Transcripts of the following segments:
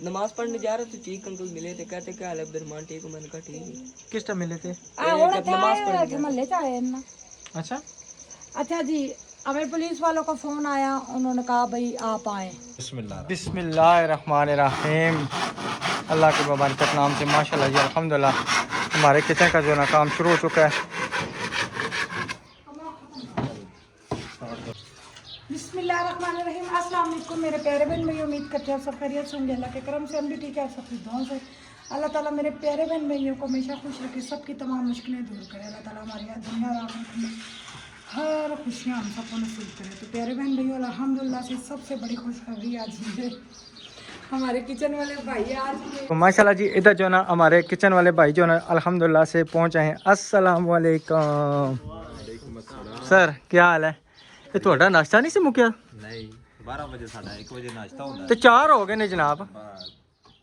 नमाज पढ़ने जा रहे थे, चीख अंकल मिले थे, कहते क्या हाल है अब्दुलरहमान, ठीक हूँ? मैंने कहा ठीक है। किस टाइम मिले थे? नमाज पढ़ने महल्ले से आए ना। अच्छा अच्छा जी, हमें पुलिस वालों का फोन आया, उन्होंने कहा भाई आप आए। बिस्मिल्लाहिर्रहमानिर्रहीम। अल्लाह के मुबारक नाम से माशाल्लाह जी अल्हम्दुलिल्लाह हमारे किचन का जो ना काम शुरू हो चुका है। बिस्मिल्लाहिर्रहमानिर्रहीम। अस्सलाम वालेकुम मेरे प्यारे बहन भाई, उम्मीद करते हैं सब खैरियत से होंगे। अल्लाह के करम से हम भी ठीक है, सबकी दुआओं से अल्लाह ताला मेरे प्यारे बहन भाइयों को हमेशा खुश रखे, सबकी तमाम मुश्किलें दूर करे। अल्लाह ताला हमारी दुनिया और आखिरत में हर खुशियाँ हम सबको नसीब करे। तो प्यारे बहन भैया अल्हम्दुलिल्लाह से सबसे बड़ी खुशखबरी आज है, हमारे किचन वाले भाई आज तो माशाल्लाह जी इधर जो ना हमारे किचन वाले भाई जो ना अल्हम्दुलिल्लाह से पहुँचे हैं। अस्सलाम वालेकुम सर, क्या हाल है? ये थोड़ा नाश्ता नहीं से मुक्या? नहीं 12 बजे साढ़ा 1 बजे नाश्ता होता तो 4 हो गए ने जनाब।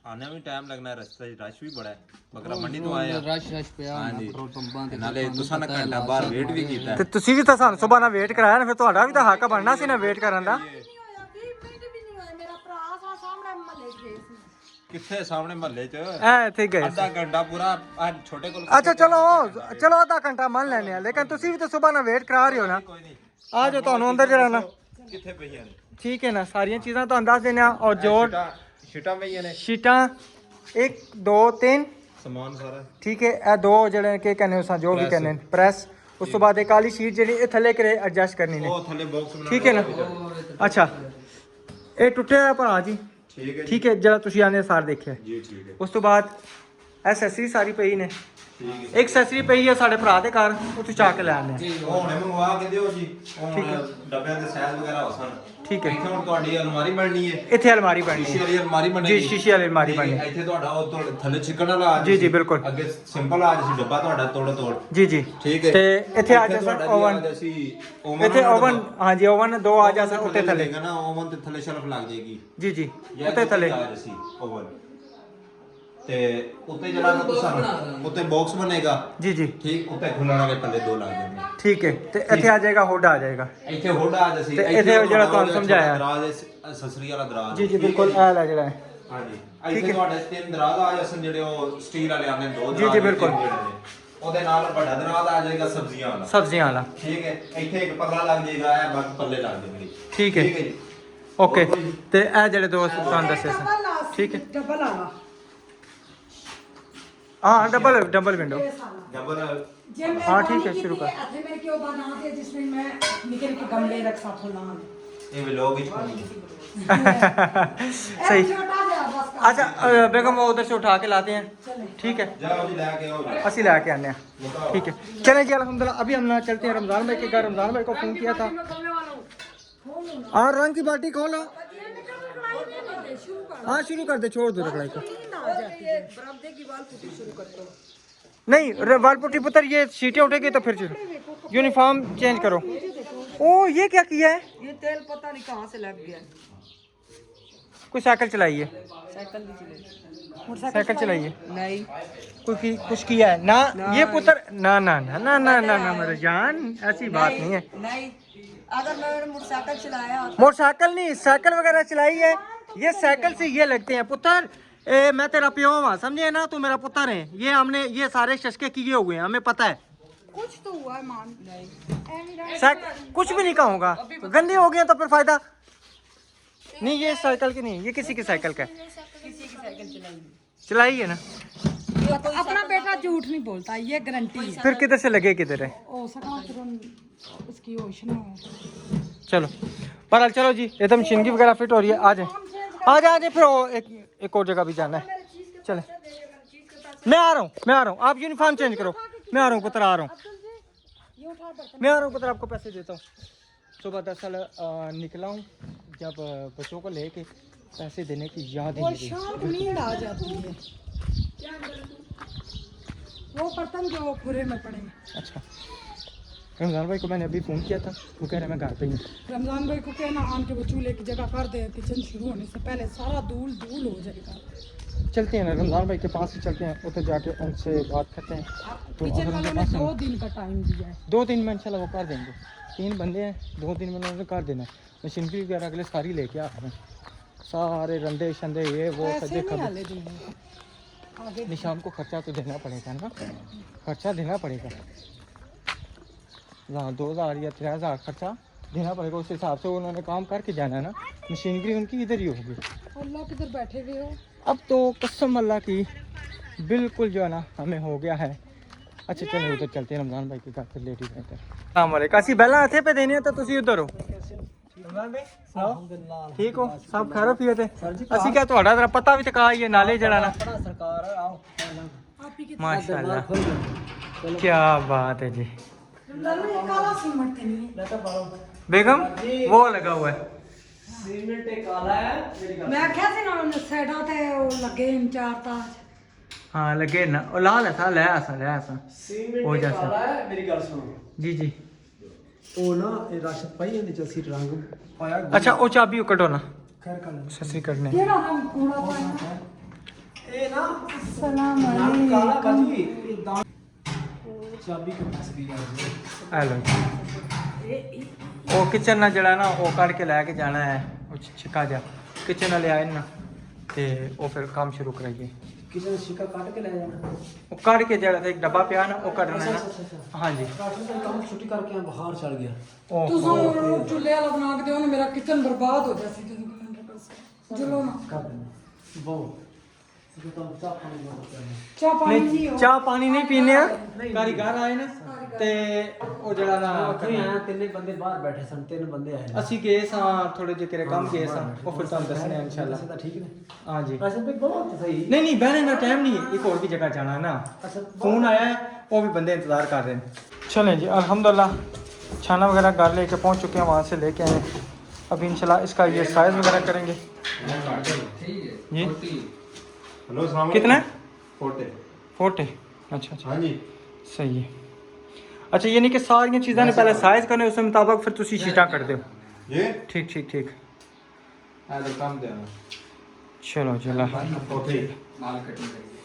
आने में टाइम लगना है, रास्ते रश भी बड़ा है, बकरा मंडी तो आया रश पे पेट्रोल पंपां ते नाले तुसां ना घंटा बाहर वेट भी कीता ਤੇ ਤੁਸੀਂ ਵੀ ਤਾਂ ਸਾਨੂੰ ਸੁਬਾਹ ਨਾਲ ਵੇਟ ਕਰਾਇਆ ਨਾ, ਫਿਰ ਤੁਹਾਡਾ ਵੀ ਤਾਂ ਹੱਕ ਬਣਨਾ ਸੀ ਨਾ ਵੇਟ ਕਰਨ ਦਾ। किथे सामने महल्ले च ਐ ਇੱਥੇ ਗਏ आधा घंटा पूरा छोटे को ਅੱਛਾ ਚਲੋ ਚਲੋ ਆਧਾ ਘੰਟਾ ਮੰਨ ਲੈਨੇ ਆ, ਲੇਕਿਨ ਤੁਸੀਂ ਵੀ ਤਾਂ ਸੁਬਾਹ ਨਾਲ ਵੇਟ ਕਰਾ ਰਹੇ ਹੋ ਨਾ। कोई नहीं ਆ ਜੋ ਤੁਹਾਨੂੰ ਅੰਦਰ ਜਿਹੜਾ ਨਾ किथे पईयां ने ਠੀਕ ਹੈ ਨਾ, ਸਾਰੀਆਂ ਚੀਜ਼ਾਂ ਤੁਹਾਨੂੰ ਦੱਸ ਦਿੰਦੇ ਆ। ਔਰ ਜੋੜ शिटा पईयां ने ਸ਼ੀਟਾਂ 1 2 3 सामान सारा ठीक है। ਇਹ ਦੋ ਜਿਹੜੇ ਕਿ ਕਹਿੰਦੇ ਹੋ ਜੋ ਵੀ ਕਹਿੰਦੇ ਨੇ ਪ੍ਰੈਸ। ਉਸ ਤੋਂ ਬਾਅਦ ਇਹ ਕਾਲੀ ਸ਼ੀਟ ਜਿਹੜੀ ਇਹ ਥੱਲੇ ਕਰੇ ਐਡਜਸਟ ਕਰਨੀ ਨੇ, वो थल्ले बॉक्स बना ठीक है ना। ਅੱਛਾ ਇਹ ਟੁੱਟਿਆ ਹੋਇਆ ਭਰਾ ਜੀ, ठीक है ਠੀਕ ਹੈ, ਜਿਹੜਾ ਤੁਸੀਂ ਆਨੇ ਸਾਰ ਦੇਖਿਆ। जी ठीक है ਉਸ ਤੋਂ ਬਾਅਦ ਐਸੈਸਰੀ ਸਾਰੀ ਪਈ ਨੇ, ਇੱਕ ਐਸੈਸਰੀ ਪਈ ਹੈ ਸਾਡੇ ਭਰਾ ਦੇ ਘਰ, ਉਹ ਤੁਸੀਂ ਚਾ ਕੇ ਲੈ ਆਨੇ ਆ। ਉਹ ਹੁਣੇ ਮੰਗਵਾ ਕੇ ਦਿਓ ਜੀ, ਉਹ ਡੱਬਿਆਂ ਦੇ ਸਾਈਜ਼ ਵਗੈਰਾ ਹੋਸਣ। ਠੀਕ ਹੈ, ਇੱਥੇ ਹੁਣ ਤੁਹਾਡੀ ਅਲਮਾਰੀ ਬਣਨੀ ਹੈ, ਇੱਥੇ ਅਲਮਾਰੀ ਬਣਨੀ ਸ਼ੀਸ਼ੇ ਹੈ ਵਾਲੀ ਅਲਮਾਰੀ ਬਣੇਗੀ ਜੀ, ਸ਼ੀਸ਼ੇ ਵਾਲੀ ਅਲਮਾਰੀ ਬਣਨੀ ਹੈ ਇੱਥੇ ਤੁਹਾਡਾ ਉਹ ਥੱਲੇ ਚਿਕਨ ਵਾਲਾ ਆ ਜੀ ਜੀ ਬਿਲਕੁਲ ਅੱਗੇ ਸਿੰਪਲ ਆ ਜੀ, ਡੱਬਾ ਤੁਹਾਡਾ ਤੋੜ ਜੀ ਜੀ ਠੀਕ ਹੈ। ਤੇ ਇੱਥੇ ਆ ਜਾ ਸਰ ਓਵਨ, ਇੱਥੇ ਓਵਨ ਹਾਂਜੀ ਓਵਨ ਦੋ ਆ ਜਾ ਸਰ ਉੱਤੇ ਥੱਲੇ ਨਾ, ਓਵਨ ਤੇ ਥੱਲੇ ਸ਼ੈਲਫ ਲੱਗ ਜਾਏਗੀ ਜੀ ਜੀ ਉੱਤੇ ਥੱਲੇ ਓਵਨ ਤੇ ਉੱਤੇ ਜਿਹੜਾ ਤੁਸੀਂ ਉੱਤੇ ਬਾਕਸ ਬਣੇਗਾ ਜੀ ਜੀ ਠੀਕ, ਉੱਤੇ ਖੁੱਲਣ ਵਾਲੇ ਪੱਲੇ ਦੋ ਲੱਗ ਜਾਣਗੇ ਠੀਕ ਹੈ। ਤੇ ਇੱਥੇ ਆ ਜਾਏਗਾ ਹੁੱਡ ਆ ਜਾਏਗਾ, ਇੱਥੇ ਹੁੱਡ ਆ ਜਸੀ, ਤੇ ਇੱਥੇ ਜਿਹੜਾ ਤੁਹਾਨੂੰ ਸਮਝਾਇਆ ਦਰਾਜ਼ ਸਸਰੀ ਵਾਲਾ ਦਰਾਜ਼ ਜੀ ਜੀ ਬਿਲਕੁਲ ਇਹ ਲੈ ਜਿਹੜਾ ਹੈ ਹਾਂਜੀ। ਇੱਥੇ ਤੁਹਾਡੇ 3 ਦਰਾਜ਼ ਆ ਜਸਨ ਜਿਹੜੇ ਉਹ ਸਟੀਲ ਵਾਲੇ ਆਉਂਦੇ, 2 ਦਰਾਜ਼ ਜੀ ਜੀ ਬਿਲਕੁਲ। ਉਹਦੇ ਨਾਲ ਵੱਡਾ ਦਰਾਜ਼ ਆ ਜਾਏਗਾ ਸਬਜ਼ੀਆਂ ਵਾਲਾ, ਸਬਜ਼ੀਆਂ ਵਾਲਾ ਠੀਕ ਹੈ। ਇੱਥੇ ਇੱਕ ਪੱਲਾ ਲੱਗ ਜਾਏਗਾ, ਇਹ ਬਾਕੀ ਪੱਲੇ ਲੱਗ ਜਾਣਗੇ, ਠੀਕ ਹੈ ਜੀ। ਓਕੇ। ਤੇ ਇਹ ਜਿਹੜੇ ਦੋ ਤੁਹਾਨੂੰ ਦੱਸੇ ਸਨ, ਠੀਕ ਹੈ। डबल आला हाँ डबल विंडो डबल हाँ ठीक है शुरू कर। मेरे क्यों बना थे जिसमें मैं निकल के गमले रख सा फुलान ये व्लॉग इच पानी सही। अच्छा बेगम वो उधर से उठा के लाते हैं, ठीक है, जाओ जी लेके आओ, असी ला के आने हैं, ठीक है। चले जी अल्हम्दुलिल्लाह। अभी हम ना चलते हैं रमजान भाई के घर। रमजान भाई को फोन किया था, हाँ रंग की बाल्टी खोलो, हाँ शुरू कर दे, छोड़ दो कढ़ाई को। नहीं वाल पुट्टी पुत्र, ये सीटें उठेगी तो फिर यूनिफॉर्म चेंज करो। ओ ये क्या किया है? ये तेल पता नहीं कहाँ से लग गया, कोई साइकिल चलाई है? साइकिल नहीं चली, साइकिल चलाई है नहीं कुछ किया है ना, ये पुत्र ना ना ना ना ना ना ना मेरे जान, ऐसी बात नहीं है। नहीं, अगर मैंने मोटरसाइकिल चलाया मोटरसाइकिल नहीं, साइकिल वगैरह चलाई है, ये साइकिल से ये लगते हैं पुत्र। मैं तेरा प्यो हूँ, समझे ना, तू मेरा पुत्र है। ये हमने ये सारे शशके किए हुए हैं, हमें पता है। कुछ तो हुआ है मान कुछ भी नहीं कहूँगा, गंदे हो गए तो फिर फायदा नहीं। ये साइकिल की नहीं, ये किसी की साइकिल का है, किसी की साइकिल चलाई है ना। अपना बेटा झूठ नहीं बोलता, ये गारंटी है। फिर किधर से लगे किधर है, ओ सका फिर उसकी होश ना हो। चलो पर चलो जी, एकदम शिंगी वगैरह फिट हो रही है। आ जाए फिर एक और जगह भी जाना है। चले मैं आ रहा हूँ, आप यूनिफॉर्म चेंज करो, मैं आ रहा हूँ पुत्र, आ रहा हूँ, मैं आ रहा हूँ पुत्र, आपको पैसे देता हूँ। सुबह 10 साल निकला हूँ, जब बच्चों को लेके पैसे देने की याद ही नहीं रही। नींद आ जाती है, वो बर्तन जो पूरे में पड़े। अच्छा रमजान भाई को मैंने अभी फ़ोन किया था, वो कह रहे मैं घर पे ही हूँ। रमजान भाई को कहना आन के वो चूल्हे की जगह कर दे, किचन शुरू होने से पहले सारा धूल हो जाएगा। चलते हैं ना रमजान भाई के पास ही चलते हैं, उधर जाके उनसे बात करते हैं। तो किचन वालों ने 2 दिन का टाइम दिया है, 2 दिन में इंशाल्लाह वो कर देंगे। 3 बंदे हैं, 2 दिन में उन्होंने कर देना है। मशीनरी वगैरह अगले सारी लेके आ रहे हैं। सारे रंदे शंदे ये वो ऐसे सजे नहीं खबर हाले दूंगी आगे निशान को खर्चा तो देना पड़ेगा ना, खर्चा देना पड़ेगा। हाँ 2000 या 3000 खर्चा देना पड़ेगा, उस हिसाब से उन्होंने काम करके जाना है ना। मशीनरी उनकी इधर ही होगी। अल्लाह किधर बैठे हुए हो? अब तो कसम अल्लाह की बिल्कुल जो है ना हमें हो गया है। अच्छा चलो उधर चलते हैं, रमजान भाई के घर पे लेट ही रहते हैं। ਅਸੀਂ ਪਹਿਲਾਂ ਇੱਥੇ पे देनी है तो ਤੁਸੀਂ ਉਧਰ ਹੋ। ਰਮਜ਼ਾਨ ਭਾਈ ਸੁਣਾਓ ਠੀਕ ਹੋ ਸਭ ਖੈਰ ਪੀਏ ਤੇ ਅਸੀਂ ਕਿਹਾ ਤੁਹਾਡਾ ਜ਼ਰਾ ਪਤਾ ਵੀ ਤੇ ਕਹਾ ਹੀ ਹੈ ਨਾਲੇ ਜਿਹੜਾ ਨਾ अपना सरकार आओ आप ही के माशाल्लाह क्या बात है जी। रमजान में ये काला सीमेंट नहीं है। बेगम वो लगा हुआ है सीमेंट काला है मेरी मैं क्या सी ना साइडों ते वो लगे इन 4 ताज। हाँ लगे ना ओ लाल ऐसा ले ऐसा सीमेंट हो जैसा। काला है मेरी गल सुनो जी जी ਉਹ ਨਾ ਇਹ ਰਾਸ਼ਦ ਪਾਈ ਹੁੰਦੀ ਚ ਅਸੀਂ ਰੰਗ ਪਾਇਆ अच्छा वो चाबी कटो ना ਖੈਰ ਕਰ ससी करने केड़ा रंग कूड़ा पाया? ਇਹ ਨਾ सलाम ਰੰग ਕਾਲਾ अलैकुम। ਬਾਜੀ ਇਹ ਦਾਂ ਚਾਬੀ ਕੇ ਪਾਸ ਗਈ ਹੈ हेलो वो किचन ना जड़ा ना वो कट के लैके जाना है वो छिका जा किचन वाले आए ना ते वो फिर काम शुरू कराइए। ਕਿਸੇ ਨੇ ਸ਼ਿਕਾ ਕੱਟ ਕੇ ਲੈ ਜਾਣਾ वो कट के जड़ा था एक डब्बा पिया ना वो कटना है ना। हाँ जी ਰਾਸ਼ਦ ਦਾ ਕੰਮ ਛੁੱਟੀ ਕਰਕੇ ਆ ਬਾਹਰ ਚੜ ਗਿਆ ओ तुम चूल्हे वाला बना के दो ना, मेरा किचन बर्बाद हो जासी चलो ना। ਕਰ ਦਿੰਦੇ ਬਹੁਤ ਇਹ ਤਾਂ ਚਾਹ ਪਾਣੀ ਬਹੁਤ ਕਰਨਾ चाह पानी नहीं नहीं हो चाह पानी नहीं पीने कारीगर आए ना ते वो जड़ा ना ਉੱਥੇ ਹੀ ਆਇਆ ਤਿੰਨੇ ਬੰਦੇ ਬਾਹਰ ਬੈਠੇ ਸਨ ਤਿੰਨ ਬੰਦੇ ਆਏ ਨੇ ਅਸੀਂ ਗਏ ਸਾਂ ਥੋੜੇ ਜਿਹੇ ਕਿਰੇ ਕੰਮ ਗਏ ਸਾਂ ਉਹ ਫਿਰ ਤੁਹਾਨੂੰ ਦੱਸਣੇ ਆ ਇਨਸ਼ਾਅੱਲਾ। ਤਾਂ ਠੀਕ ਨੇ हाँ जी ਰਾਸ਼ਦ ਭਾਈ ਬਹੁਤ ਸਹੀ नहीं नहीं बहने ना टाइम नहीं है एक और भी जगह जाना है ना। अच्छा फोन आया है वो भी बंदे इंतजार कर रहे हैं। चलें जी अल्हम्दुलिल्लाह छाना वगैरह घर लेके पहुंच चुके हैं, वहाँ से लेके आए हैं। अभी इंशाल्लाह इसका ये साइज़ वगैरह करेंगे जी। हेलो अस्सलाम कितना है? 40 40 अच्छा अच्छा हाँ जी सही है। अच्छा ये नहीं कि सारी चीज़ों ने पहले साइज़ करने उस मुताबिक फिर तुसी शीटा कर दो। ये ठीक ठीक ठीक तो कम देना चलो चला ओके ਮਾਲ ਕਟਿੰਗ ਕਰੀਏ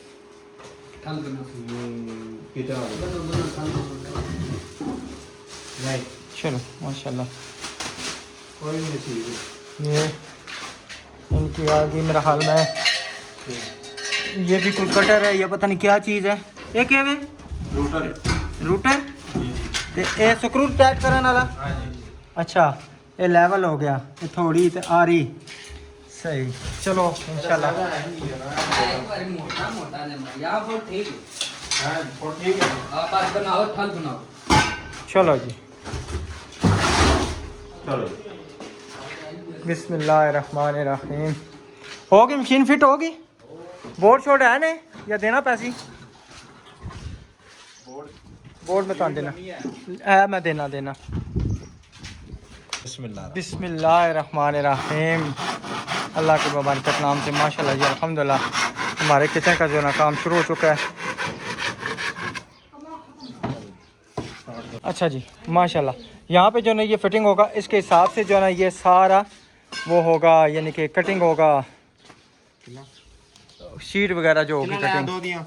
ਕੱਲ ਬਣਾ कितना नहीं चलो माशाल्लाह। कोई नहीं चाहिए ये इनकी आ गई मेरा हाल में। ये भी कोई कटर है, ये पता नहीं क्या चीज़ है। ये क्या है? रूटर रूटर ते ये स्क्रू टाइट करने वाला। हाँ जी अच्छा ये लेवल हो गया, ये थोड़ी ते आ रही सही। चलो इंशाल्लाह मोटा मोटा ने या वो ठीक है हाँ और ठीक है आप आज बनाओ थल बनाओ चलो जी चलो बिस्मिल्लाहिर्रहमानिर्रहीम। होगी मशीन फिट होगी? बोर्ड शोर्ड है नहीं या देना पैसे? बोर्ड में तो देना है मैं देना बिस्मिल्लाह बिस्मिल्लाहिर्रहमानिर्रहीम। अल्लाह के मुबारक नाम से माशाल्लाह जी अल्हम्दुलिल्लाह हमारे किचन का जो है ना काम शुरू हो चुका है। अच्छा जी माशाल्लाह यहाँ पे जो ना ये फिटिंग होगा इसके हिसाब से जो है ना ये सारा वो होगा, यानी कि कटिंग होगा शीट वगैरह जो होगी कटिंग। दो दिया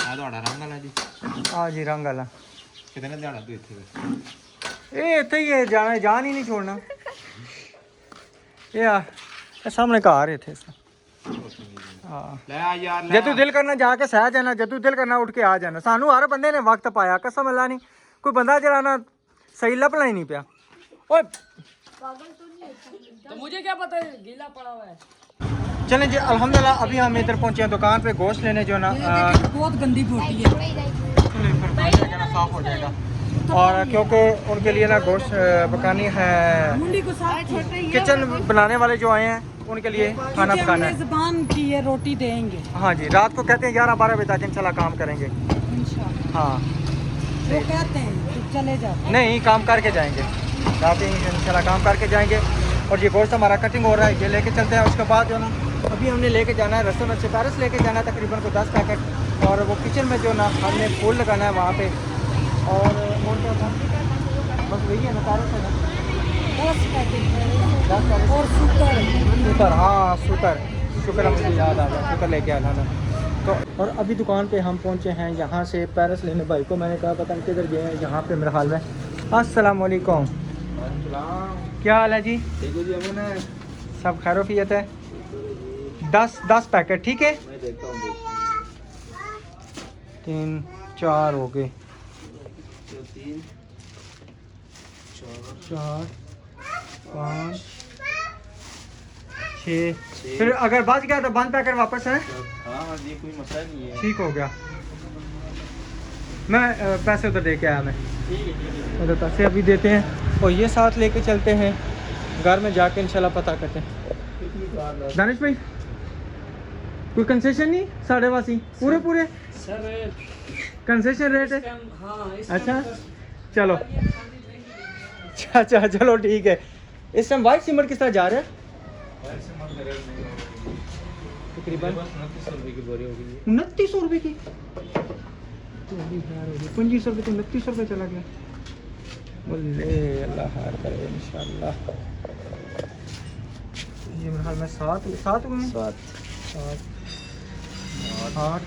आ ਤੁਹਾਡਾ ਰੰਗ ਵਾਲਾ ਜੀ हाँ जी रंग वाला ਕਿਤਨੇ ਦਿਹਾੜਾ ਤੂੰ ਇੱਥੇ ये इतना ही है, जाना जान ही नहीं छोड़ना। ये सामने घर है थे हाँ ਲੈ ਆ ਯਾਰ जदू दिल करना जाके सह जाना, जदू दिल करना उठ के आ जाना। सानू हर बंदे ने वक्त पाया कसम अल्लाह नहीं, कोई बंदा जरा ना सही लभना ही नहीं पिया। ओए तो मुझे क्या पता है गीला पड़ा हुआ है। चलें जी अल्हम्दुलिल्लाह अभी हम इधर पहुंचे हैं दुकान पे गोश्त लेने जो ना बहुत गंदी बोटी है। साफ हो जाएगा और क्योंकि उनके लिए ना गोश्त पकानी है, मुंडी को साफ किचन बनाने वाले जो आए हैं उनके लिए खाना पकाना है। ज़बान की ये रोटी देंगे हाँ जी रात को कहते हैं 11-12 बजे तक इंशाल्लाह काम करेंगे। इंशाल्लाह। हाँ वो कहते हैं कि चले जाओ। नहीं काम करके जाएंगे रात इंशाल्लाह काम करके जाएंगे। और ये गोश्त हमारा कटिंग हो रहा है, ये लेके चलते हैं। उसके बाद जो ना अभी हमने लेके जाना है रसम से पैरिस लेके जाना है तकरीबन को 10 पैकेट। और वो किचन में जो ना हमने फूल लगाना है वहाँ पे। और क्या था बस वही है ना पैरिस है ना 10 पैकेट 10 पैकेट और सूटर। सूतर। हाँ सूतर शुक्र मुझे याद आ गया, सूतर लेके आना था। तो और अभी दुकान पे हम पहुँचे हैं यहाँ से पैरिस लेने। भाई को मैंने कहा पता नहीं किधर गए हैं, यहाँ पे मेरे हाल में। अस्सलाम वालेकुम क्या हाल है जी? ठीक है जी, अमन है। सब खैरोफियत है? 10 पैकेट, ठीक है। मैं देखता हूँ 3 4 हो गए। 3 4 5 6। फिर अगर बच गया तो बंद पैकेट वापस है। हाँ जी, कोई मसला नहीं है। ठीक हो गया। मैं पैसे उधर दे के आया। मैं उधर पैसे अभी देते हैं और ये साथ लेके चलते हैं घर में जाके इंशाल्लाह पता करते हैं। दानिश भाई कोई कंसेशन नहीं? 8.5 पूरे सर कंसेशन रेट है? हाँ अच्छा चलो अच्छा चलो ठीक है। इस टाइम वाइट सिमर किस तरह जा रहा है? तकरीबन 2900 रुपये की बोरी होगी। 2900 रुपये की? तो अभी यार होगी 2500 रुपये, तो 2900 रुपये चला गया। बोले अल्लाह हार करे इंशाल्लाह। ये मेरे हाल में 7 हुए 7 8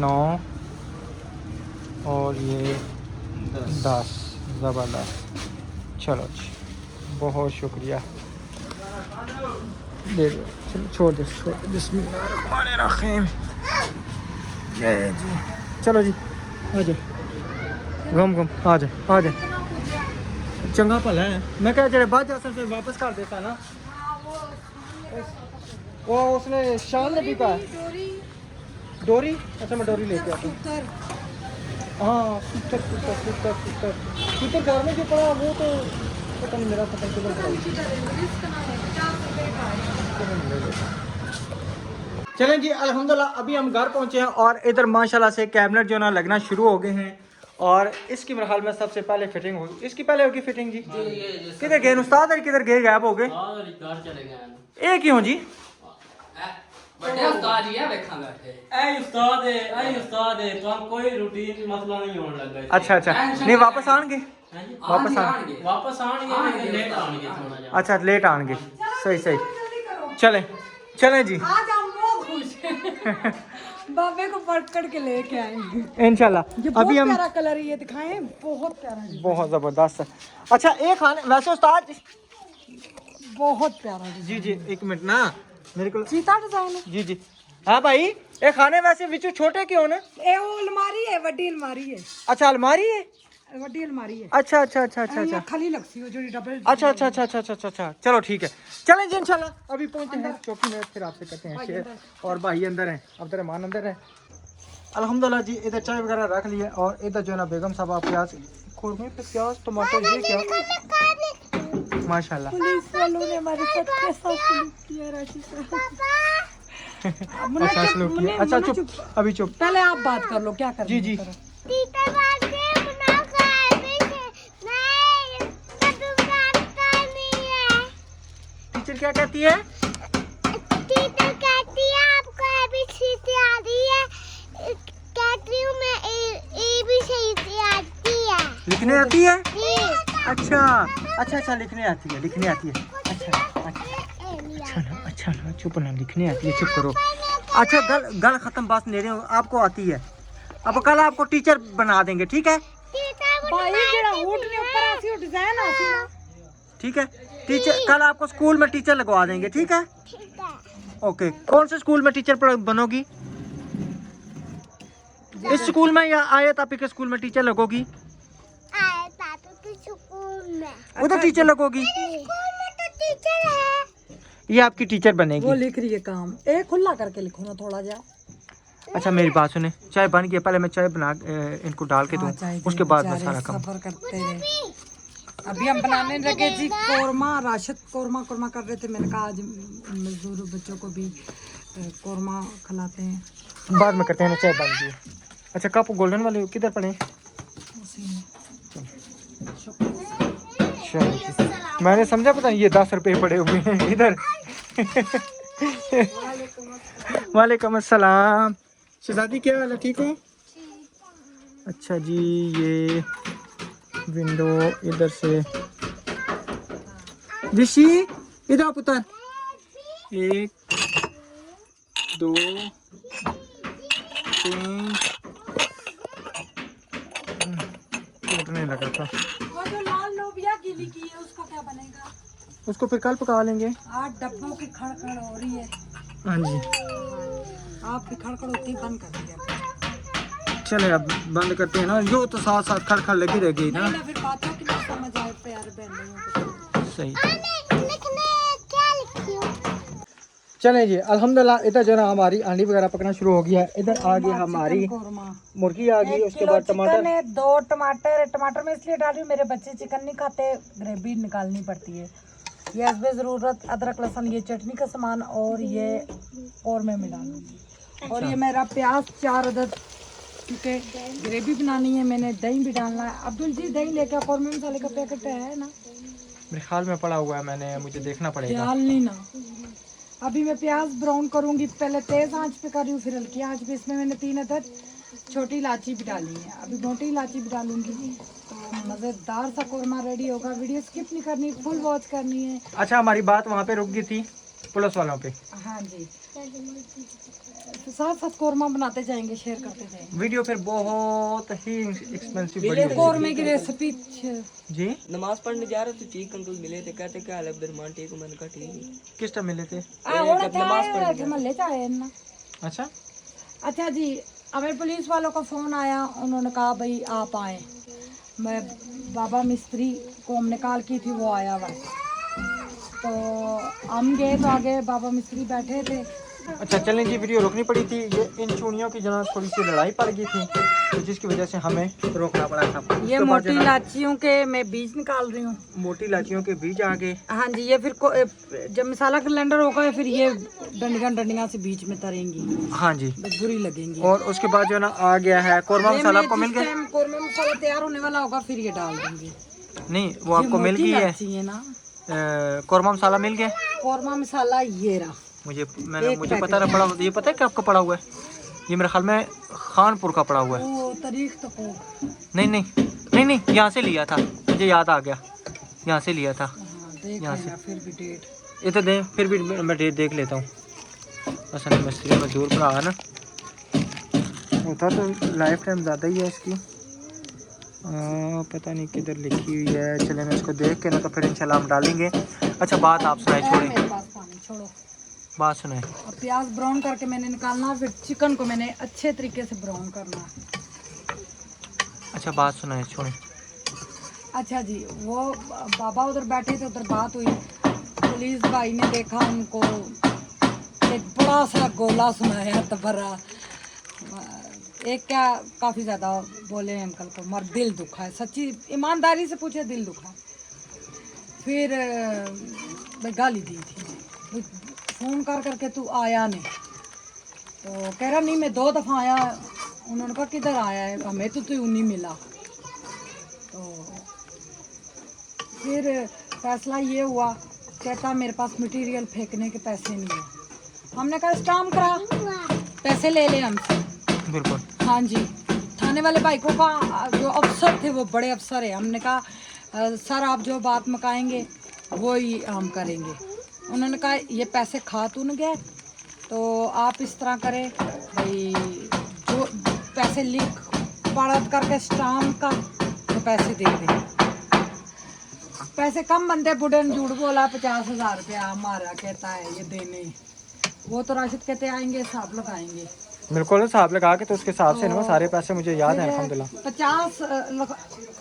9 और ये 10। ज़बरदस्त। चलो जी, बहुत शुक्रिया। दे दो, चलो छोड़ दो बिस्मिल्लाहिर्रहमानिर्रहीम। जय जी। चलो जी आ जाओ, गम आ जाए चंगा भला है। मैं क्या जरा बाद जा फिर वापस कर देता ना। वो उसने शान ने भी कहा डोरी। अच्छा मैं डोरी लेके आता हूँ। हाँ कुतर घर में जो पड़ा वो तो पता नहीं, मेरा पता चलें जी। अल्हम्दुलिल्लाह अभी हम घर पहुंचे हैं और इधर माशाल्लाह से कैबिनेट जो ना लगना शुरू हो गए हैं और इसकी मेरे हाल में सबसे पहले फिटिंग होगी। इसकी पहले होगी फिटिंग जी। किधर गए उस्ताद? किधर गए? गायब हो गए। एक ही हो जी। बड़े उस्ताद ही है वेखांगा तो हम कोई रूटीन मसला नहीं होने लगा। अच्छा नहीं वापस आएंगे? वापस आएंगे लेट आएंगे थोड़ा जा। अच्छा लेट आएंगे। सही चलें जी। आज हम बहुत खुश हैं। बाबे को पकड़ के लेके आएंगे इंशाल्लाह। ये अभी हम प्यारा कलर ये दिखाएं, बहुत प्यारा है, बहुत ज़बरदस्त। अच्छा एक खाने वैसे उस्ताद बहुत प्यारा है। जी एक मिनट ना मेरे को चीता डिजाइन है। जी हाँ भाई ये खाने वैसे विचू छोटे क्यों ने? ए वो अलमारी है, वड्डी अलमारी है। अच्छा अलमारी है। वड्डी अलमारी है। अच्छा खाली लगती है जो डबल। अच्छा चलो ठीक है। चलें जी इंशाल्लाह अभी पहुंचते हैं चौकी में, फिर आपसे करते हैं शेयर। और भाई अंदर हैं, अब्दुर्रहमान अंदर है। अल्हम्दुलिल्लाह जी इधर चाय वगैरह रख लिया और इधर जो है ना बेगम साहब प्याज खुरमे पे प्याज टमाटर ये क्या माशाल्लाह। पुलिस वालों ने हमारे साथ कैसा सलूक किया राशि साहब। अच्छा सलूक किया। अच्छा चुप अभी चुप। पहले आप बात कर लो क्या कर। जी टीचर क्या कहती है? टीचर कहती है आपको एबीसीडी आ रही है, कहती हूँ मैं एबीसीडी आती है। लिखने आती है? जी। अच्छा लिखने आती है। अच्छा ना चुप ना, लिखने आती है, चुप करो। अच्छा गल खत्म, बात ले रहे हो। आपको आती है, अब कल आपको टीचर बना देंगे, ठीक है? ठीक है टीचर, कल आपको स्कूल में टीचर लगवा देंगे, ठीक है? ओके। कौन से स्कूल में टीचर बनोगी? इस स्कूल में या आयत आपी के स्कूल में टीचर लगोगी? उधर टीचर लगोगी? टीचर है, ये आपकी टीचर बनेगी। वो लिख रही है काम, एक खुला करके लिखो ना थोड़ा जा। अच्छा मेरी बात सुने, चाय बन गई, पहले मैं चाय बना इनको डाल के दूं, उसके बाद मैं सारा काम। सफर करते रहे। अभी हम बनाने लगे जी कोरमा, राशिद कोरमा कर रहे थे। मैंने कहा आज मजदूर बच्चों को भी कोरमा खिलाते हैं। बाद में करते हैं ना, चाय बन गई। अच्छा कप गोल्डन वाले किधर पड़े? मैंने समझा पता नहीं ये 10 रुपए पड़े हुए हैं इधर। वालेकुम अस्सलाम। शहजादी क्या हाल है, ठीक हो? अच्छा जी ये विंडो इधर से। ऋषि इधर पुत्र, 1 2 3 फूटने लगा था। वो जो लाल लोबिया गीली की है उसका क्या बनेगा? उसको फिर कल पका लेंगे। 8 डब्बों की खड़खड़ हो रही है। हाँ जी, आपकी खड़खड़ होती है, बंद कर दिया। चले अब बंद करते हैं ना, जो तो साथ साथ खड़ लगी रह गई ना। नहीं ना, फिर बातों की ना समझ आए प्यारे बहनों को। सही। लिखने क्या लिखी हो? चले जी, अल्हम्दुलिल्लाह इधर जो ना हमारी अंडी वगैरह पकना शुरू हो गया है। इधर आ गई हमारी कोरमा, मुर्गी आ गई, 1 उसके किलो बाद चिकन टमाटर। है, 2 टमाटर। टमाटर मैं इसलिए डाल रही हूँ, मेरे बच्चे चिकन नहीं खाते, ग्रेवी निकालनी पड़ती है। ये हस्बे ज़रूरत अदरक लहसुन, ये चटनी का सामान, और ये कौरमे में डालूंगी। और ये मेरा प्याज 4 अदद, क्योंकि ग्रेवी बनानी है। मैंने दही भी डालना है। अब्दुल जी दही लेके कौरमे मसाले का पैकेट है ना? मेरे ख्याल में पड़ा हुआ है, मैंने मुझे देखना पड़ेगा। ख्याल नहीं ना। अभी मैं प्याज ब्राउन करूंगी, पहले तेज आंच पे कर रही हूँ, फिर हल्की आंच पे। इसमें मैंने 3 अदद छोटी इलायची भी डाली है, अभी मोटी इलायची भी डालूंगी। तो मज़ेदार सा कौरमा रेडी होगा। वीडियो स्किप नहीं करनी, फुल वॉच करनी है। अच्छा, हमारी बात वहाँ पे रुक गई थी पुलिस वालों पे। हाँ जी, तो साथ साथ कौरमा बनाते जाएंगे, शेयर करते जाएंगे। वीडियो फिर बहुत ही एक्सपेंसिव बड़ी कौरमे की रेसिपी जी। नमाज पढ़ने जा रहे थे, चीक अंकल मिले थे, कहते क्या हाल है अब्दुलरहमान, ठीक हो? मैंने कहा ठीक है। किस टाइम मिले थे? महल्ले चाहे ना। अच्छा, अच्छा जी, हमें पुलिस वालों का फ़ोन आया, उन्होंने कहा भाई आप आए। मैं बाबा मिस्त्री को हमने कॉल की थी, वो आया हुआ। तो हम गए तो आगे बाबा मिस्त्री बैठे थे। अच्छा चलें जी, वीडियो रोकनी पड़ी थी। ये इन चूड़ियों की जना थोड़ी सी लड़ाई पड़ गई थी, तो जिसकी वजह से हमें रोकना पड़ा था। ये उसके बाद मोटी जो ना इलाचियों के मैं बीज निकाल रही हूँ। मोटी इलाचियों के बीज आ गए। हाँ जी, ये फिर जब मसाला ग्राइंडर होगा फिर ये डंडियाँ से बीच में तरेंगी, हाँ जी, बुरी लगेंगी। और उसके बाद जो ना आ गया है कौरमा मसाला। आपको मिल गया? कौरमा मसाला तैयार होने वाला होगा, फिर ये डाल दूंगी। नहीं, वो आपको मिल गई है ना कौरमा मसाला मिल गया। कौरमा मसाला ये रहा। मुझे पता नहीं पड़ा। ये पता है क्या आपका पड़ा हुआ है? ये मेरे ख्याल में खानपुर का पड़ा हुआ है। वो तारीख तो नहीं, यहाँ से लिया था, मुझे याद आ गया, यहाँ से लिया था। यहाँ से फिर भी डेट ये तो दें, फिर भी मैं डेट देख लेता हूँ। असल में मिस्त्री मजदूर पड़ा है ना, होता तो लाइफ टाइम ज़्यादा ही है इसकी। पता नहीं किधर लिखी हुई है। चले मैं इसको देख के ना तो फिर इंशाल्लाह हम डालेंगे। अच्छा, बात आप सुनाए, छोड़ो, बात सुनाए। और प्याज ब्राउन करके मैंने निकालना, फिर चिकन को मैंने अच्छे तरीके से ब्राउन करना। अच्छा, बात सुनाए, छोड़े। अच्छा जी, वो बाबा उधर बैठे थे, उधर बात हुई। पुलिस भाई ने देखा उनको, एक बड़ा सा गोला सुनाया तबरा। एक क्या काफ़ी ज़्यादा बोले अंकल को, मर दिल दुखा है, सच्ची ईमानदारी से पूछे, दिल दुखा। फिर गाली दी थी, फ़ोन कर करके तू आया नहीं। तो कह रहा नहीं, मैं 2 दफ़ा आया। उन्होंने कहा किधर आया है? हमें तो तू नहीं मिला। तो फिर फैसला ये हुआ, कहता मेरे पास मटेरियल फेंकने के पैसे नहीं है। हमने कहा स्टाम्प करा, पैसे ले ले हमसे। बिल्कुल, हाँ जी, थाने वाले भाई को कहा, जो अफसर थे वो बड़े अफसर है। हमने कहा सर आप जो बात मकाएंगे वो ही हम करेंगे। उन्होंने कहा ये पैसे खा तू न गए, तो आप इस तरह करें भाई, जो पैसे लिख पढ़ करके स्टाम्प का तो पैसे दे दें। पैसे कम बंदे, बुढ़े ने झूठ बोला, 50,000 रुपया हमारा कहता है ये देने। वो तो राशिद कहते आएंगे हिसाब लगाएंगे। बिल्कुल हिसाब लगा के, तो उसके हिसाब से ना सारे पैसे मुझे याद है अल्हम्दुलिल्लाह।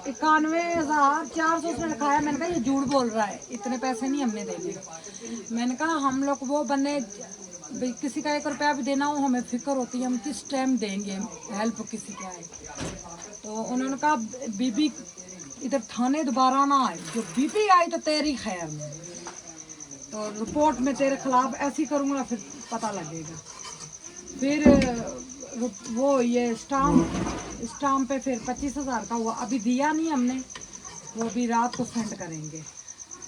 91,400 उसने लिखाया। मैंने कहा ये झूठ बोल रहा है, इतने पैसे नहीं हमने देने। मैंने कहा हम लोग वो बने, किसी का 1 रुपया भी देना हो हमें फिक्र होती है, हम किस टाइम देंगे हेल्प किसी के आए। तो उन्होंने कहा बीबी इधर थाने दोबारा ना आए, जो बीबी आई तो तेरी खैर नहीं, तो रिपोर्ट में तेरे खिलाफ ऐसी करूँगा, फिर पता लगेगा। फिर वो ये स्टाम्प पे फिर 25,000 का हुआ। अभी दिया नहीं हमने, वो भी रात को सेंड करेंगे।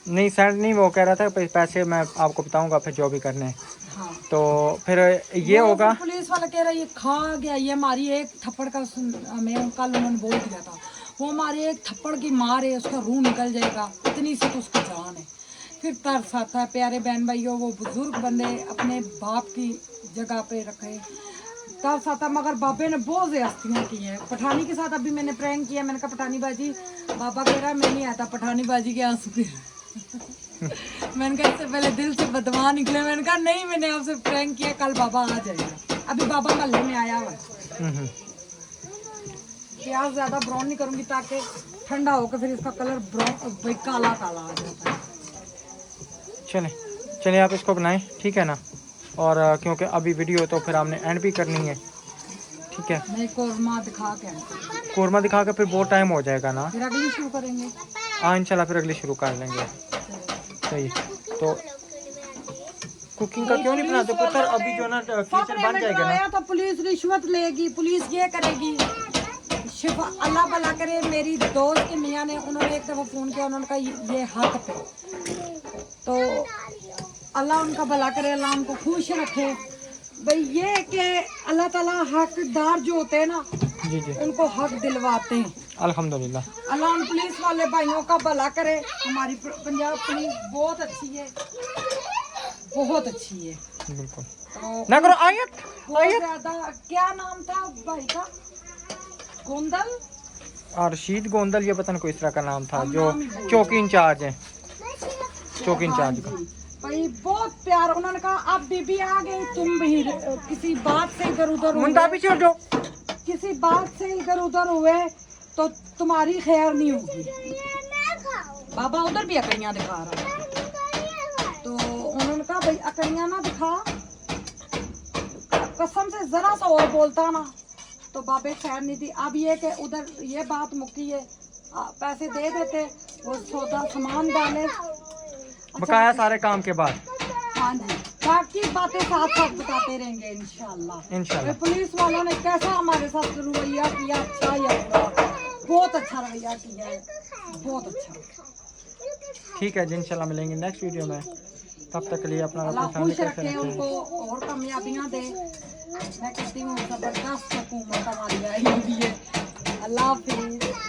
नहीं सेंड नहीं, वो कह रहा था पैसे मैं आपको बताऊंगा फिर जो भी करने हैं। हाँ, तो फिर ये होगा। पुलिस वाला कह रहा है ये खा गया, ये हमारी एक थप्पड़ का हमें कल उन्होंने बोल दिया था, वो हमारी एक थप्पड़ की मार है, उसका रूह निकल जाएगा, इतनी सी तो उसकी जान है। फिर तरस आता है। प्यारे बहन भाइयों, वो बुजुर्ग बंदे अपने बाप की जगह पे रखे, तरस आता, मगर बाबे ने बहुत ज्यादतियाँ की हैं। पठानी के साथ अभी मैंने प्रैंक किया, मैंने कहा पठानी बाजी, बाबा कह रहा है मैं नहीं आता पठानी बाजी के आंसू फिर। मैंने कहा इससे पहले दिल से बदवा निकले, मैंने कहा नहीं मैंने आपसे प्रैंक किया, कल बाबा आ जाएगा। अभी बाबा महल्ले में आया हुआ है। प्याज ज्यादा ब्राउन नहीं करूंगी ताकि ठंडा होकर फिर इसका कलर ब्राउन काला काला आ जाता है। चलिए आप इसको बनाएं, ठीक है ना। और क्योंकि अभी वीडियो तो फिर हमने एंड भी करनी है, ठीक है। नहीं कोरमा दिखा के, कोरमा दिखा के फिर बहुत टाइम हो जाएगा ना, फिर अगली शुरू करेंगे। हाँ इंशाल्लाह फिर अगली शुरू कर लेंगे। सही, तो कुकिंग का क्यों नहीं बनाते पुत्र? अभी जो ना किचन बन जाएगा ना तो पुलिस रिश्वत लेगी, पुलिस ये करेगी। शिफा अल्लाह भला करे, मेरी दोस्त के मियाँ ने, उन्होंने एक दफ़ा फ़ोन किया, उन्होंने कहा ये हक पे, तो अल्लाह उनका भला करे, अल्लाह उनको खुश रखे। भाई ये कि अल्लाह ताला हकदार जो होते हैं ना, जी जी, उनको हक दिलवाते हैं। अल्हम्दुलिल्लाह। अल्लाह उन पुलिस वाले भाइयों का भला करे। हमारी पंजाब पुलिस बहुत अच्छी है, बहुत अच्छी है। बिल्कुल तो ना करो आयत बहुत ज्यादा। क्या नाम था भाई का? गोंदल, और रशीद गोंदल, ये पता नहीं कोई इस तरह का नाम था, जो चौकी इंचार्ज है, चौकी इंचार्ज का। भाई बहुत प्यार। उन्होंने कहा अब बीबी आ गई, तुम भी किसी बात से इधर उधर हुए, किसी बात से इधर उधर हुए तो तुम्हारी खैर नहीं होगी। बाबा उधर भी अकड़ियाँ दिखा रहा है, तो उन्होंने कहा भाई अकड़ियाँ ना दिखा, कसम से जरा सा और बोलता ना तो बाबे खैर नहीं थी। अब ये कि उधर ये बात मुक्की है, पैसे दे देते, वो सौदा सामान डाले, बकाया सारे काम के बाद। हाँ जी, बाकी बातें साथ साथ बताते रहेंगे इंशाल्लाह। इंशाल्लाह। पुलिस वालों ने कैसा हमारे साथ रवैया किया, अच्छा या बुरा, बहुत अच्छा रवैया किया है, बहुत अच्छा। ठीक है जी, इंशाल्लाह मिलेंगे नेक्स्ट वीडियो में। तब तक के लिए अपना अल्लाह फैमिली खुश के रखे, साथ उनको और कामयाबियाँ दे। मैं कहती हूँ जबरदस्त हुकूमत हमारी आई हुई है। अल्लाह हाफिज़।